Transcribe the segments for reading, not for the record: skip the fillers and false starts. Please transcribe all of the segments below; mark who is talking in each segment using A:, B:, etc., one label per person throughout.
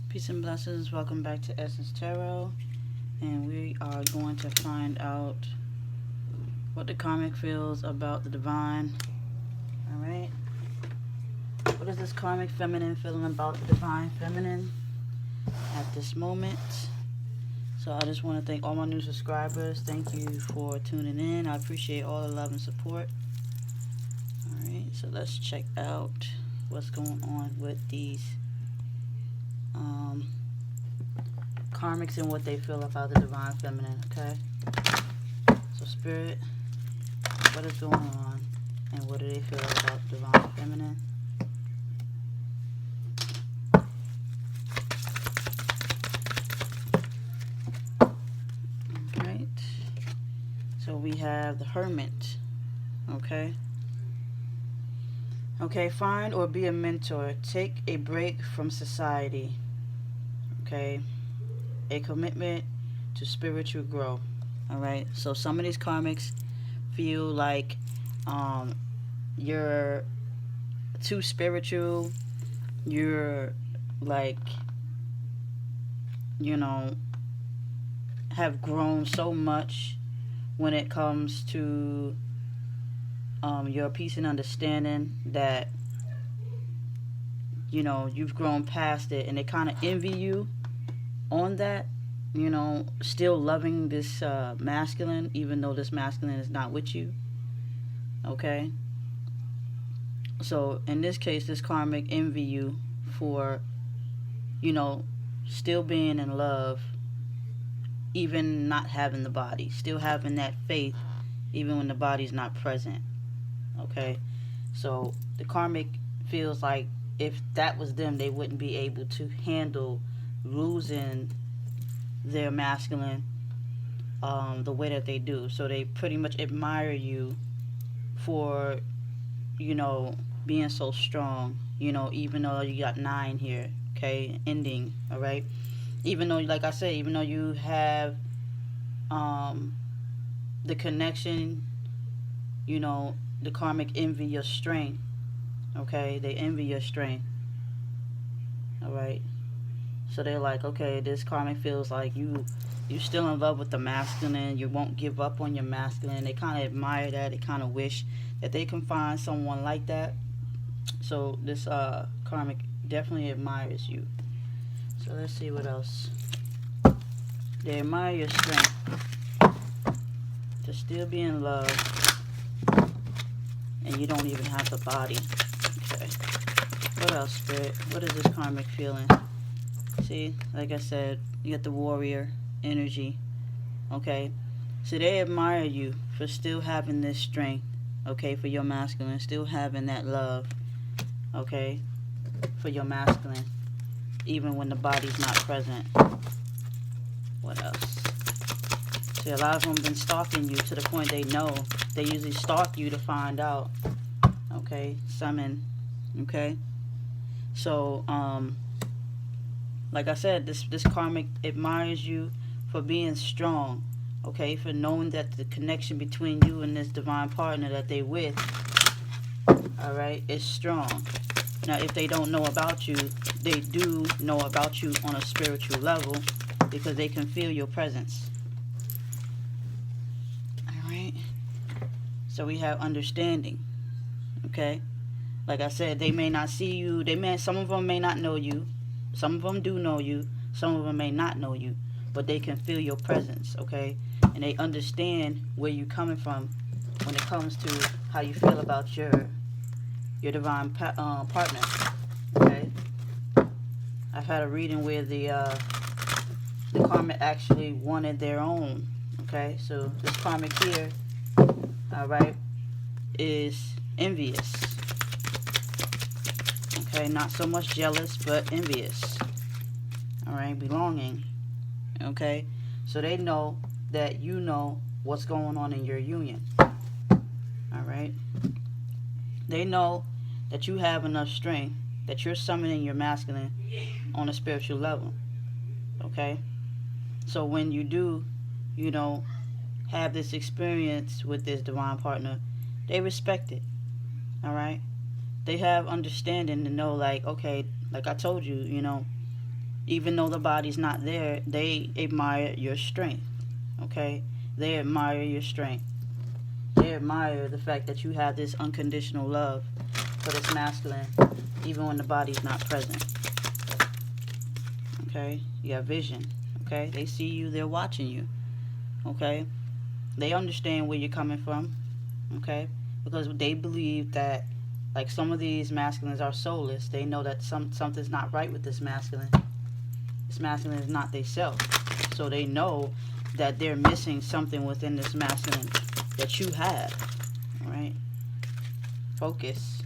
A: Peace and blessings. Welcome back to Essence Tarot. And we are going to find out what the karmic feels about the divine. Alright. What is this karmic feminine feeling about the divine feminine at this moment? So I just want to thank all my new subscribers. Thank you for tuning in. I appreciate all the love and support. Alright, so let's check out what's going on with these karmics and what they feel about the divine feminine. Okay, so spirit, what is going on and what do they feel about the divine feminine? Alright, so we have the Hermit. Okay, find or be a mentor. Take a break from society. Okay, a commitment to spiritual growth. Alright, so some of these karmics feel like you're too spiritual. You're like, have grown so much when it comes to your peace and understanding that you've grown past it, and they kind of envy you on that, still loving this masculine, even though this masculine is not with you. Okay, so in this case, this karmic envy you for still being in love, even not having the body, still having that faith even when the body's not present. Okay, so the karmic feels like if that was them, they wouldn't be able to handle losing their masculine the way that they do. So they pretty much admire you for being so strong, even though you got 9 here. Okay, ending. All right, even though, like I said, even though you have the connection, the karmic envy your strength. Okay, they envy your strength. Alright, so they're like, okay, this karmic feels like you still in love with the masculine. You won't give up on your masculine. They kind of admire that. They kind of wish that they can find someone like that. So this karmic definitely admires you. So let's see what else. They admire your strength to still be in love, and you don't even have the body. Okay, what else, spirit? What is this karmic feeling? See, like I said, you get the warrior energy. Okay, so they admire you for still having this strength. Okay, for your masculine, still having that love. Okay, for your masculine, even when the body's not present. What else? See, a lot of them been stalking you to the point they know. They usually stalk you to find out. Okay, summon. Okay, so like I said, this karmic admires you for being strong. Okay, for knowing that the connection between you and this divine partner that they with, all right, is strong. Now, if they don't know about you, they do know about you on a spiritual level, because they can feel your presence. Alright, so we have understanding. Okay, like I said, they may not see you. Some of them may not know you. Some of them do know you. Some of them may not know you, but they can feel your presence. Okay, and they understand where you're coming from when it comes to how you feel about your divine partner. Okay, I've had a reading where the karmic actually wanted their own. Okay, so this karmic here, alright, is envious. Okay, not so much jealous, but envious. Alright, belonging. Okay, so they know that you know what's going on in your union. Alright, they know that you have enough strength, that you're summoning your masculine on a spiritual level. Okay, so when you do, have this experience with this divine partner, they respect it. Alright, they have understanding to know, like, okay, like I told you, Even though the body's not there, they admire your strength. Okay? They admire your strength. They admire the fact that you have this unconditional love for this masculine, even when the body's not present. Okay? You have vision. Okay? They see you, they're watching you. Okay? They understand where you're coming from. Okay? Because they believe that, like, some of these masculines are soulless. They know that something's not right with this masculine. This masculine is not they self. So they know that they're missing something within this masculine that you have. Alright? Focus.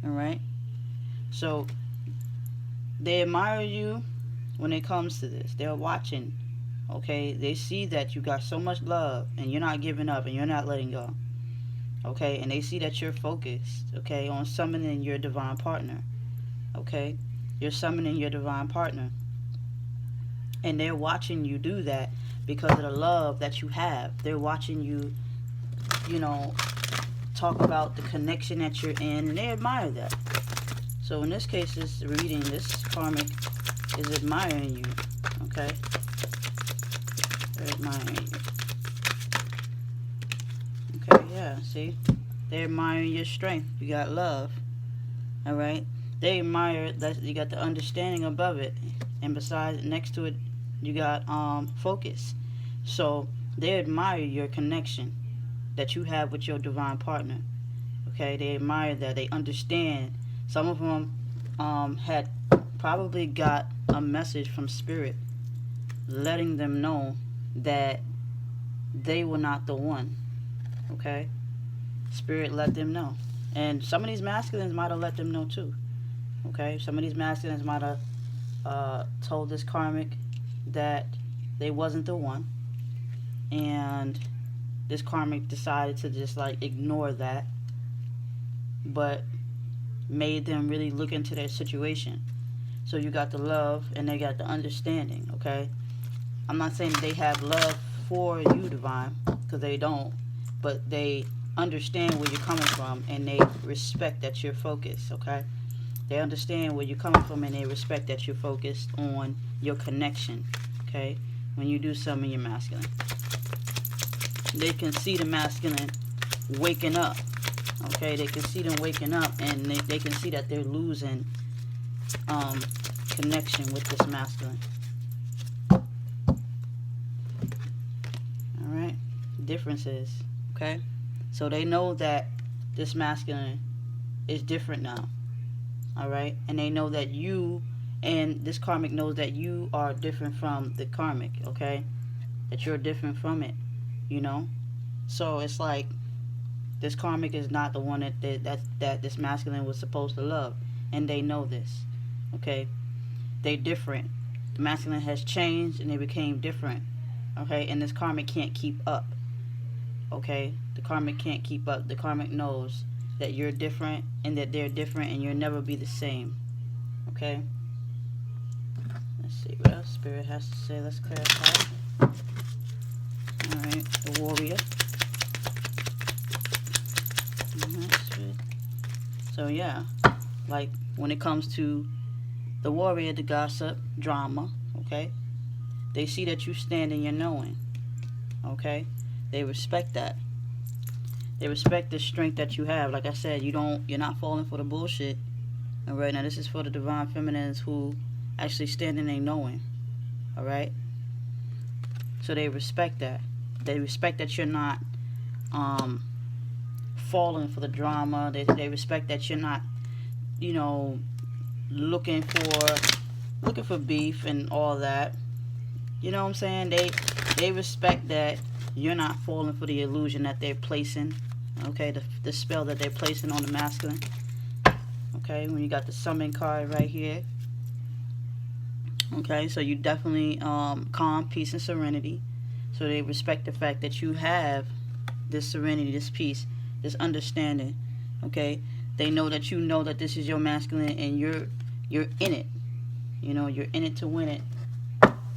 A: Alright? So they admire you when it comes to this. They're watching. Okay? They see that you got so much love and you're not giving up and you're not letting go. Okay? And they see that you're focused, okay, on summoning your divine partner. Okay? You're summoning your divine partner. And they're watching you do that because of the love that you have. They're watching you, you know, talk about the connection that you're in, and they admire that. So in this case, this reading, this karmic is admiring you. Okay? They're admiring you. Okay, yeah, see? They're admiring your strength. You got love. Alright? They admire that you got the understanding above it. And besides, next to it, you got focus. So they admire your connection that you have with your divine partner. Okay? They admire that. They understand. Some of them had probably got a message from Spirit letting them know that they were not the one. Okay? Spirit let them know. And some of these masculines might have let them know too. Okay? Some of these masculines might have told this karmic that they wasn't the one. And this karmic decided to just like ignore that. But made them really look into their situation. So you got the love and they got the understanding. Okay? I'm not saying they have love for you, divine, because they don't. But they understand where you're coming from and they respect that you're focused. Okay? They understand where you're coming from and they respect that you're focused on your connection. Okay? When you do summon your masculine. They can see the masculine waking up. Okay? They can see them waking up and they can see that they're losing connection with this masculine. Alright? Differences. Okay? So they know that this masculine is different now. Alright? And they know that you, and this karmic knows that you are different from the karmic. Okay? That you're different from it. You know? So it's like this karmic is not the one that this masculine was supposed to love. And they know this. Okay? They're different. The masculine has changed and they became different. Okay? And this karmic can't keep up. Okay? The karmic can't keep up. The karmic knows that you're different and that they're different and you'll never be the same. Okay? Let's see what else Spirit has to say. Let's clarify. Alright, the warrior. So yeah, like when it comes to the warrior, the gossip, drama, okay? They see that you stand in your knowing. Okay? They respect that. They respect the strength that you have. Like I said, you're not falling for the bullshit. Alright, now this is for the divine feminines who actually stand in their knowing. Alright? So they respect that. They respect that you're not falling for the drama. They respect that you're not, you know, looking for beef and all that. You know what I'm saying? They respect that you're not falling for the illusion that they're placing. Okay, the spell that they're placing on the masculine. Okay, when you got the summon card right here. Okay, so you definitely calm, peace, and serenity. So they respect the fact that you have this serenity, this peace, this understanding. Okay, they know that this is your masculine and you're in it. You know, you're in it to win it.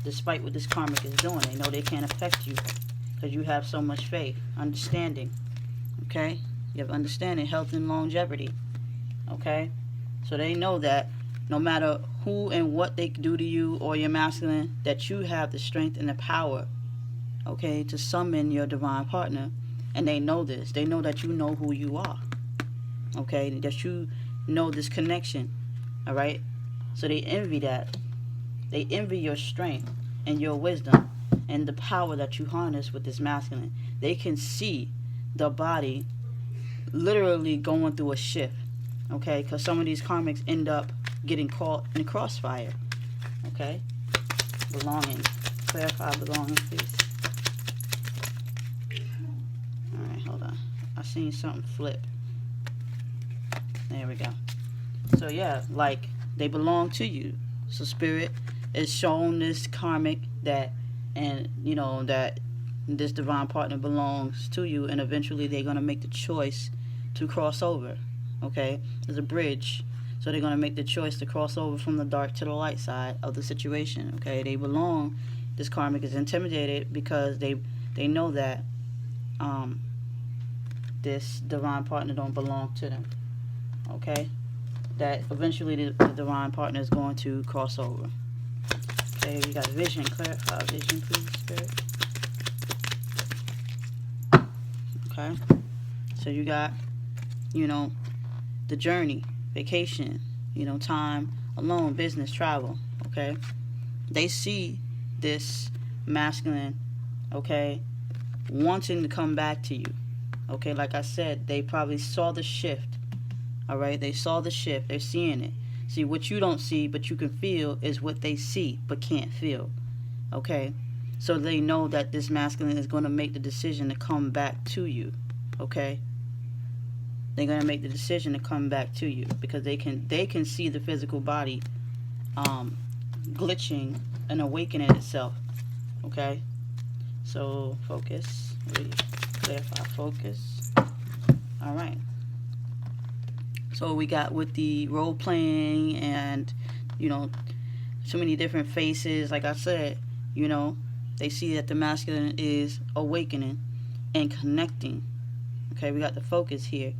A: Despite what this karmic is doing, they know they can't affect you because you have so much faith, understanding. Okay, you have understanding, health, and longevity. Okay, so they know that no matter who and what they do to you or your masculine, that you have the strength and the power, okay, to summon your divine partner. And they know this. They know that you know who you are, okay, that you know this connection, all right? So they envy that. They envy your strength and your wisdom and the power that you harness with this masculine. They can see the body literally going through a shift, okay? Because some of these karmics end up getting caught in crossfire, okay? Belonging. Clarify belonging, please. All right, hold on. I seen something flip. There we go. So yeah, like, they belong to you. So spirit is showing this karmic that, and you know, that this divine partner belongs to you, and eventually they're going to make the choice to cross over, okay? There's a bridge, so they're going to make the choice to cross over from the dark to the light side of the situation, okay? They belong. This karmic is intimidated because they know that this divine partner don't belong to them, okay? That eventually the divine partner is going to cross over. Okay, you got vision. Clarify vision, please, spirit. Okay, so you got, you know, the journey, vacation, you know, time alone, business, travel, okay? They see this masculine, okay, wanting to come back to you, okay? Like I said, they probably saw the shift, all right? They saw the shift. They're seeing it. See, what you don't see but you can feel is what they see but can't feel, okay? So they know that this masculine is going to make the decision to come back to you, okay? They're going to make the decision to come back to you because they can see the physical body glitching and awakening itself, okay? So focus, clarify, focus. All right. So we got with the role playing and, you know, so many different faces. Like I said, you know, they see that the masculine is awakening and connecting. Okay, we got the focus here.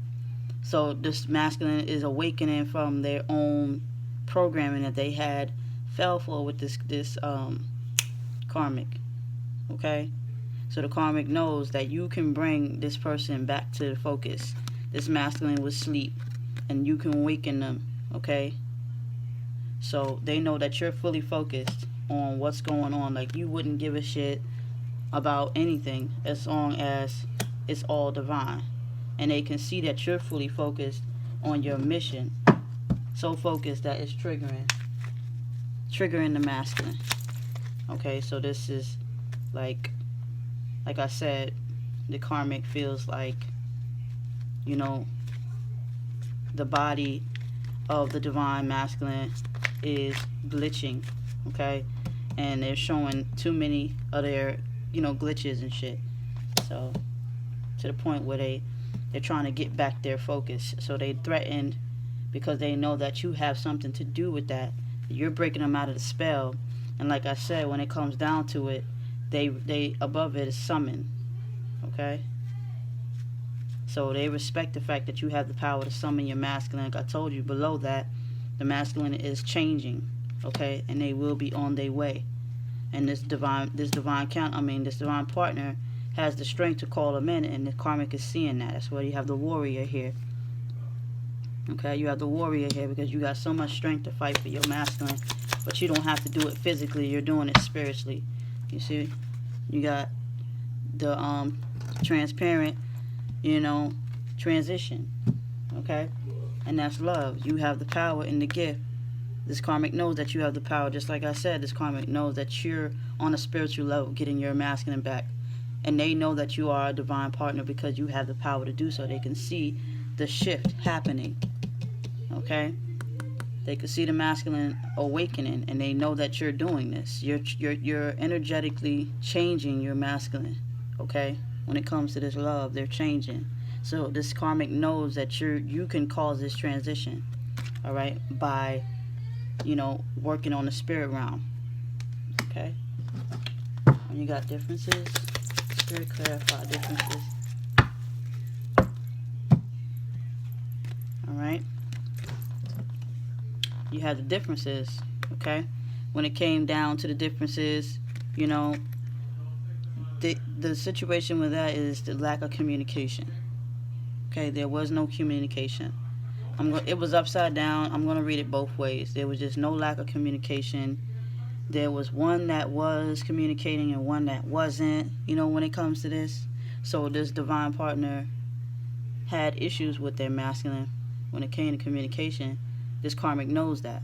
A: So this masculine is awakening from their own programming that they had fell for with this karmic. Okay, so the karmic knows that you can bring this person back to the focus. This masculine was asleep, and you can awaken them. Okay, so they know that you're fully focused on what's going on. Like, you wouldn't give a shit about anything as long as it's all divine, and they can see that you're fully focused on your mission, so focused that it's triggering the masculine. Okay, so this is like I said, the karmic feels like, you know, the body of the divine masculine is glitching, okay, and they're showing too many of their, you know, glitches and shit. So to the point where they're trying to get back their focus. So they threatened because they know that you have something to do with that. You're breaking them out of the spell. And like I said, when it comes down to it, they above it is summoned. Okay? So they respect the fact that you have the power to summon your masculine. Like I told you, below that, the masculine is changing. Okay? And they will be on their way. And this divine partner has the strength to call them in, and the karmic is seeing that. That's why you have the warrior here. Okay, you have the warrior here because you got so much strength to fight for your masculine, but you don't have to do it physically. You're doing it spiritually. You see, you got the transparent, you know, transition. Okay, and that's love. You have the power and the gift. This karmic knows that you have the power. Just like I said, this karmic knows that you're on a spiritual level, getting your masculine back. And they know that you are a divine partner because you have the power to do so. They can see the shift happening. Okay? They can see the masculine awakening, and they know that you're doing this. You're energetically changing your masculine. Okay? When it comes to this love, they're changing. So this karmic knows that you can cause this transition. All right? By, you know, working on the spirit realm. Okay? When you got differences, spirit clarify differences. Alright. you had the differences, okay? When it came down to the differences, you know, the situation with that is the lack of communication. Okay, there was no communication. It was upside down. I'm going to read it both ways. There was just no lack of communication. There was one that was communicating and one that wasn't, you know, when it comes to this. So this divine partner had issues with their masculine when it came to communication. This karmic knows that.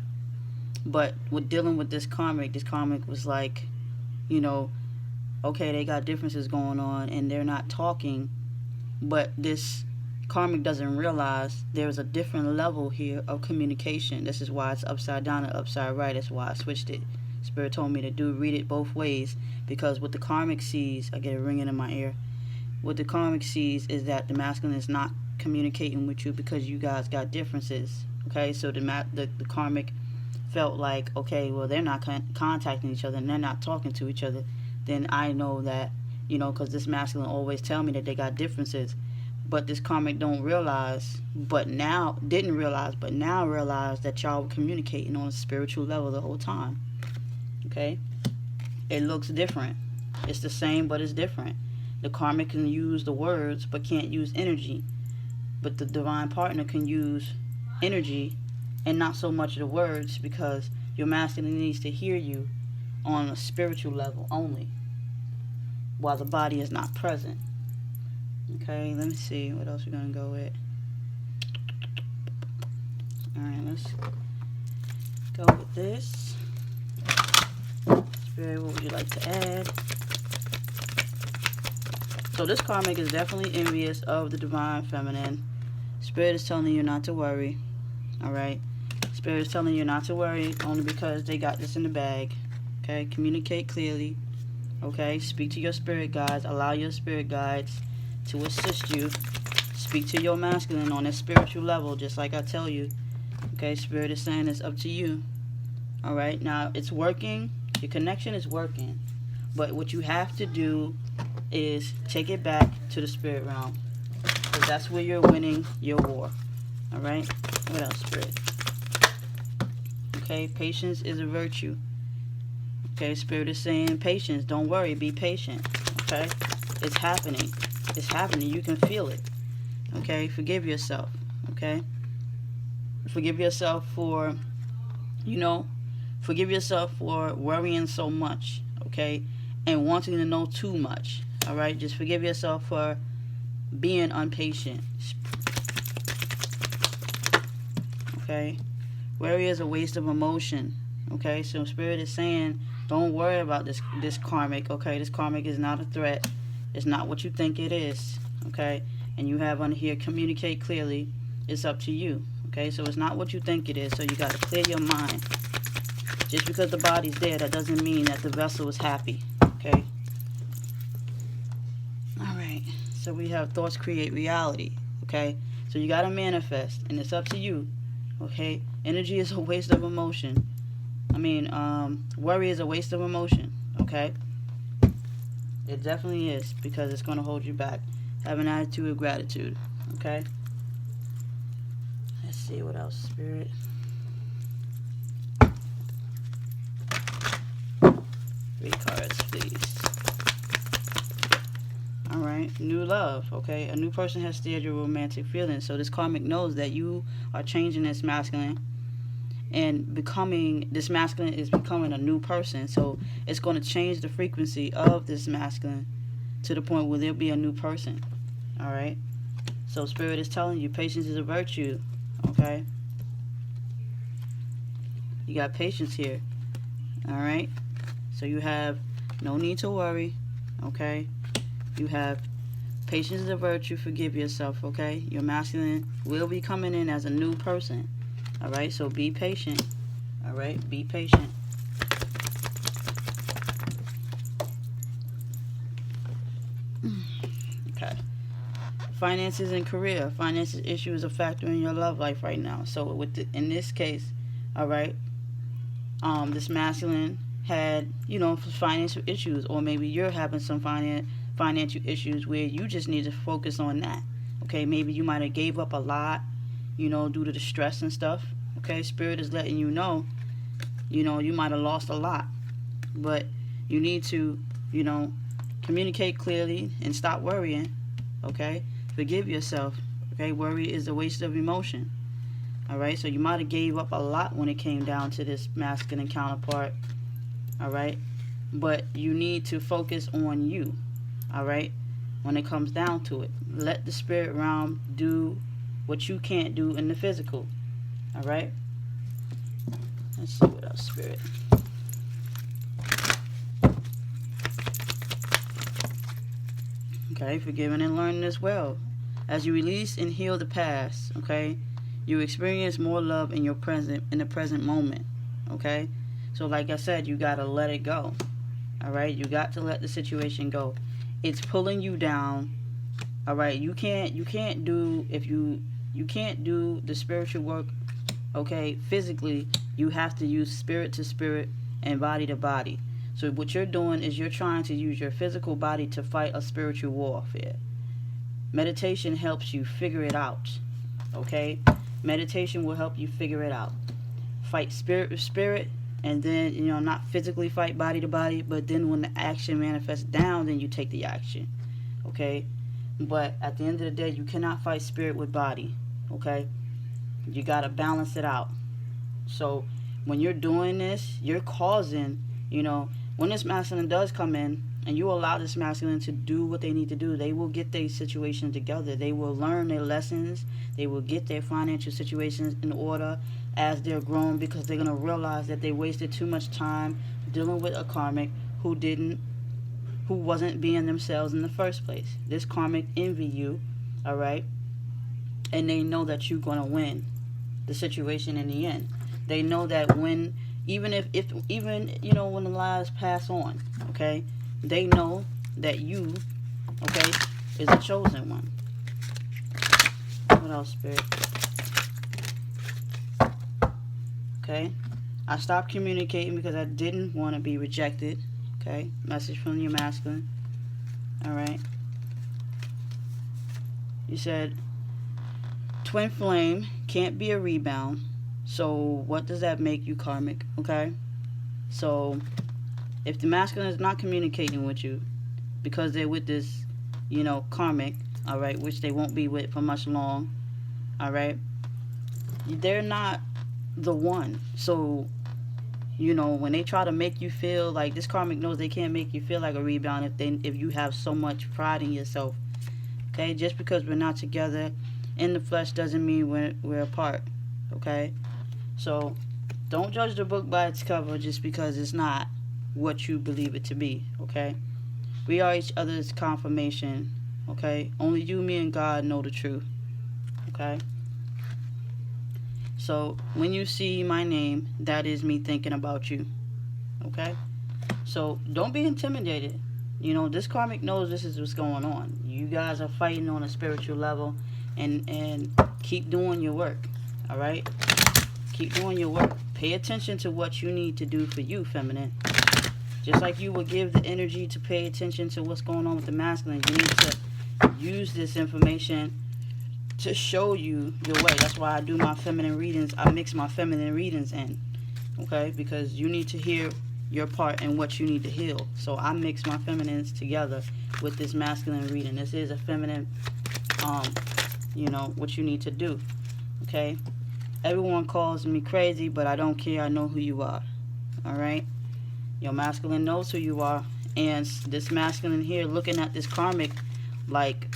A: But with dealing with this karmic was like, you know, okay, they got differences going on and they're not talking, but this karmic doesn't realize there's a different level here of communication. This is why it's upside down and upside right. That's why I switched it. Spirit told me to read it both ways, because what the karmic sees, I get a ringing in my ear, what the karmic sees is that the masculine is not communicating with you because you guys got differences. Okay, so the karmic felt like, okay, well, they're not contacting each other and they're not talking to each other. Then I know that, you know, because this masculine always tell me that they got differences. But this karmic didn't realize, but now realize that y'all were communicating on a spiritual level the whole time. Okay? It looks different. It's the same, but it's different. The karmic can use the words, but can't use energy. But the divine partner can use energy and not so much the words, because your masculine needs to hear you on a spiritual level only, while the body is not present. Okay, let me see what else we're going to go with. Alright, let's go with this. Spirit, what would you like to add? So this karmic is definitely envious of the divine feminine. Spirit is telling you not to worry. Alright? Spirit is telling you not to worry only because they got this in the bag. Okay? Communicate clearly. Okay? Speak to your spirit guides. Allow your spirit guides to assist you. Speak to your masculine on a spiritual level, just like I tell you. Okay? Spirit is saying it's up to you. Alright? Now, it's working. Your connection is working. But what you have to do is take it back to the spirit realm, because that's where you're winning your war. Alright? What else, Spirit? Okay, patience is a virtue. Okay, Spirit is saying patience. Don't worry, be patient. Okay? It's happening. It's happening. You can feel it. Okay? Forgive yourself. Okay? Forgive yourself for, forgive yourself for worrying so much. Okay? And wanting to know too much. Alright? Just forgive yourself for being impatient. Okay? Worry is a waste of emotion. Okay? So Spirit is saying, don't worry about this karmic. Okay? This karmic is not a threat. It's not what you think it is. Okay? And you have on here, communicate clearly. It's up to you. Okay? So it's not what you think it is. So you got to clear your mind. Just because the body's there, that doesn't mean that the vessel is happy. Okay? Alright. So we have thoughts create reality. Okay? So you got to manifest. And it's up to you. Okay? Energy is a waste of emotion. Worry is a waste of emotion. Okay? It definitely is, because it's going to hold you back. Have an attitude of gratitude. Okay? Let's see what else, Spirit. 3 cards, please. Alright, new love, okay? A new person has stirred your romantic feelings. So this karmic knows that you are changing this masculine, and this masculine is becoming a new person. So it's going to change the frequency of this masculine to the point where there'll be a new person. Alright? So Spirit is telling you patience is a virtue. Okay? You got patience here. Alright? So you have no need to worry. Okay? You have patience is a virtue. Forgive yourself. Okay? Your masculine will be coming in as a new person. Alright? So be patient. Alright? Be patient. Okay. Finances and career. Finances issue is a factor in your love life right now. So in this case, alright, this masculine had, financial issues, or maybe you're having some financial issues where you just need to focus on that. Okay, maybe you might have gave up a lot, due to the stress and stuff. Okay, Spirit is letting you know, you might have lost a lot, but you need to, communicate clearly and stop worrying. Okay, forgive yourself. Okay, worry is a waste of emotion. All right, so you might have gave up a lot when it came down to this masculine counterpart. All right, but you need to focus on you. All right, when it comes down to it, let the spirit realm do what you can't do in the physical. All right, let's see what else, Spirit. Okay, forgiving and learning as well. As you release and heal the past, okay, you experience more love in the present moment. Okay, so like I said, you gotta let it go. All right, you got to let the situation go. It's pulling you down. All right, you can't do you can't do the spiritual work. Okay, physically, you have to use spirit to spirit and body to body. So what you're doing is you're trying to use your physical body to fight a spiritual warfare. Meditation helps you figure it out. Okay, meditation will help you figure it out. Fight spirit with spirit, and then not physically fight body to body, but then when the action manifests down, then you take the action. Okay, but at the end of the day, you cannot fight spirit with body. Okay, you got to balance it out. So when you're doing this, you're causing, when this masculine does come in and you allow this masculine to do what they need to do, they will get their situation together. They will learn their lessons. They will get their financial situations in order as they're grown, because they're going to realize that they wasted too much time dealing with a karmic who wasn't being themselves in the first place. This karmic envy you, all right? And they know that you're going to win the situation in the end. They know that when, even when the lives pass on, okay, they know that you, okay, is a chosen one. What else, Spirit? Okay, I stopped communicating because I didn't want to be rejected. Okay, message from your masculine. All right. You said twin flame can't be a rebound. So what does that make you, karmic? Okay, so if the masculine is not communicating with you because they're with this, karmic, all right, which they won't be with for much long, all right, they're not the one. So when they try to make you feel like, this karmic knows they can't make you feel like a rebound if you have so much pride in yourself. Okay, just because we're not together in the flesh doesn't mean we're apart. Okay, so don't judge the book by its cover just because it's not what you believe it to be. Okay, we are each other's confirmation. Okay, only you, me, and God know the truth. Okay, so when you see my name, that is me thinking about you. Okay, so don't be intimidated. This karmic knows this is what's going on. You guys are fighting on a spiritual level, and keep doing your work. All right, keep doing your work. Pay attention to what you need to do for you, feminine. Just like you will give the energy to pay attention to what's going on with the masculine, you need to use this information to show you your way. That's why I do my feminine readings. I mix my feminine readings in, okay? Because you need to hear your part and what you need to heal. So I mix my feminines together with this masculine reading. This is a feminine, what you need to do, okay? Everyone calls me crazy, but I don't care. I know who you are, all right? Your masculine knows who you are, and this masculine here looking at this karmic like,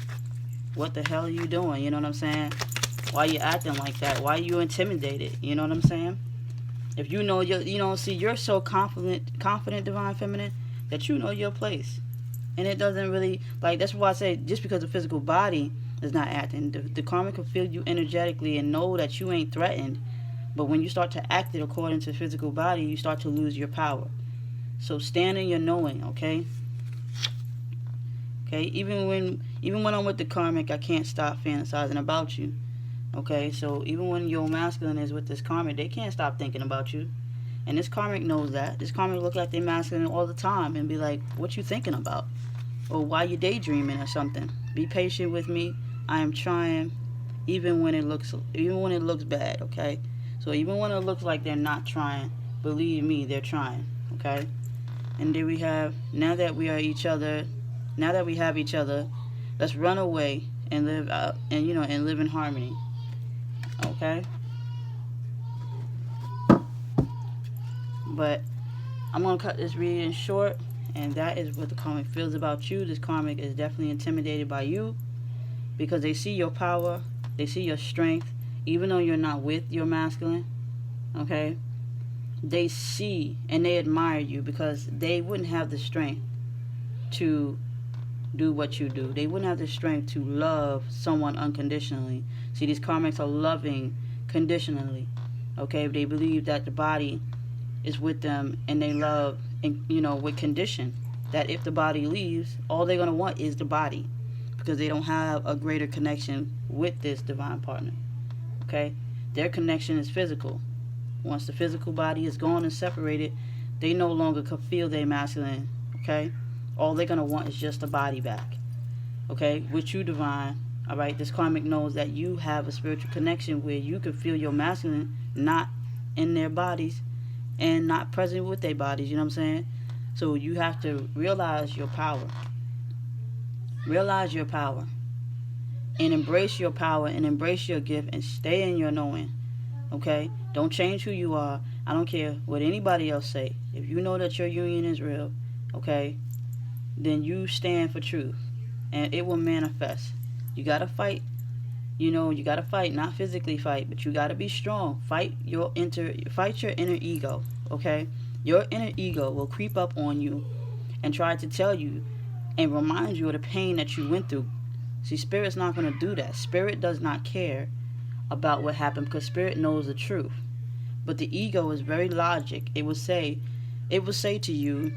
A: what the hell are you doing? You know what I'm saying? Why you acting like that? Why are you intimidated? You know what I'm saying? If you're so confident, divine feminine, that you know your place. And it doesn't really, that's why I say, just because the physical body is not acting, the karmic will feel you energetically and know that you ain't threatened. But when you start to act it according to the physical body, you start to lose your power. So stand in your knowing, okay? Okay, even when I'm with the karmic, I can't stop fantasizing about you. Okay, so even when your masculine is with this karmic, they can't stop thinking about you. And this karmic knows that. This karmic look like they masculine all the time and be like, what you thinking about? Or why you daydreaming or something? Be patient with me. I am trying, even when it looks bad, okay? So So even when it looks like they're not trying, believe me, they're trying. Okay? And there we have, now that we are each other, now that we have each other, let's run away and live out, and live in harmony. Okay? But I'm going to cut this reading short, and that is what the karmic feels about you. This karmic is definitely intimidated by you because they see your power, they see your strength, even though you're not with your masculine. Okay? They see and they admire you because they wouldn't have the strength to do what you do. They wouldn't have the strength to love someone unconditionally. See, these karmics are loving conditionally. Okay? They believe that the body is with them and they love, and with condition. That if the body leaves, all they're going to want is the body because they don't have a greater connection with this divine partner. Okay? Their connection is physical. Once the physical body is gone and separated, they no longer can feel their masculine. Okay? All they're going to want is just the body back. Okay? With you, divine. Alright? This karmic knows that you have a spiritual connection where you can feel your masculine not in their bodies and not present with their bodies. You know what I'm saying? So you have to realize your power. Realize your power. And embrace your power and embrace your gift and stay in your knowing. Okay? Don't change who you are. I don't care what anybody else say. If you know that your union is real, okay, then you stand for truth. And it will manifest. You got to fight. You got to fight. Not physically fight, but you got to be strong. Fight your inner ego. Okay? Your inner ego will creep up on you and try to tell you and remind you of the pain that you went through. See, Spirit's not going to do that. Spirit does not care about what happened because Spirit knows the truth. But the ego is very logic. It will say to you,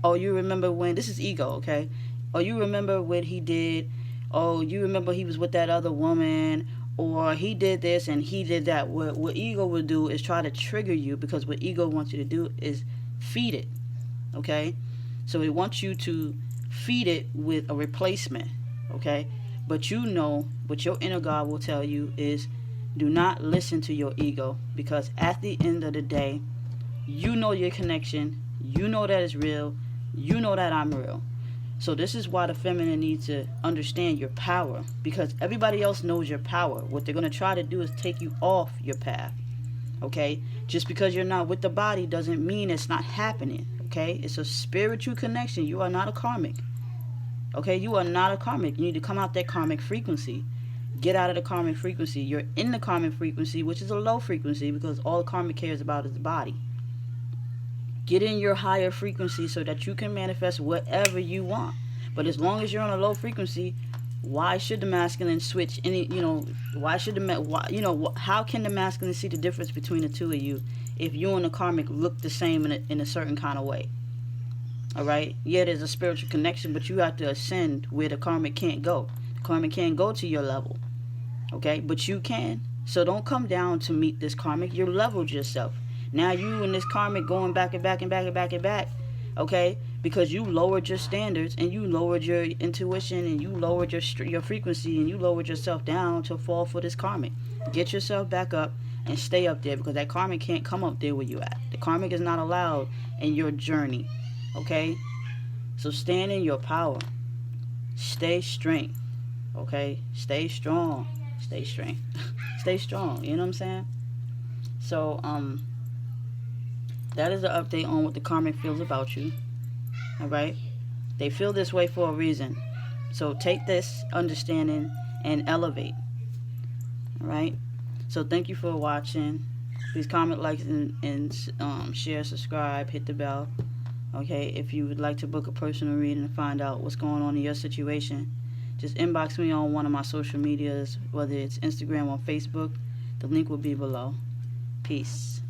A: oh, you remember when, this is ego, okay? Oh, you remember what he did? Oh, you remember he was with that other woman? Or he did this and he did that. What ego will do is try to trigger you because what ego wants you to do is feed it, okay? So it wants you to feed it with a replacement, okay? But what your inner God will tell you is do not listen to your ego because at the end of the day, you know your connection. You know that it's real. You know that I'm real. So this is why the feminine needs to understand your power because everybody else knows your power. What they're going to try to do is take you off your path. Okay? Just because you're not with the body doesn't mean it's not happening. Okay? It's a spiritual connection. You are not a karmic. Okay? You are not a karmic. You need to come out that karmic frequency. Get out of the karmic frequency. You're in the karmic frequency, which is a low frequency because all the karmic cares about is the body. Get in your higher frequency so that you can manifest whatever you want. But as long as you're on a low frequency, why should the masculine switch any, how can the masculine see the difference between the two of you if you and the karmic look the same in a certain kind of way? All right? Yeah, there's a spiritual connection, but you have to ascend where the karmic can't go. The karmic can't go to your level. Okay? But you can. So don't come down to meet this karmic. You leveled yourself. Now you and this karmic going back and back and back and back and back, okay? Because you lowered your standards and you lowered your intuition and you lowered your frequency and you lowered yourself down to fall for this karmic. Get yourself back up and stay up there because that karmic can't come up there where you at. The karmic is not allowed in your journey, okay? So stand in your power. Stay strength, okay? Stay strong. Stay strength. Stay strong, you know what I'm saying? So, that is the update on what the karmic feels about you. Alright? They feel this way for a reason. So take this understanding and elevate. Alright? So thank you for watching. Please comment, like, and share, subscribe, hit the bell. Okay? If you would like to book a personal reading and find out what's going on in your situation, just inbox me on one of my social medias, whether it's Instagram or Facebook. The link will be below. Peace.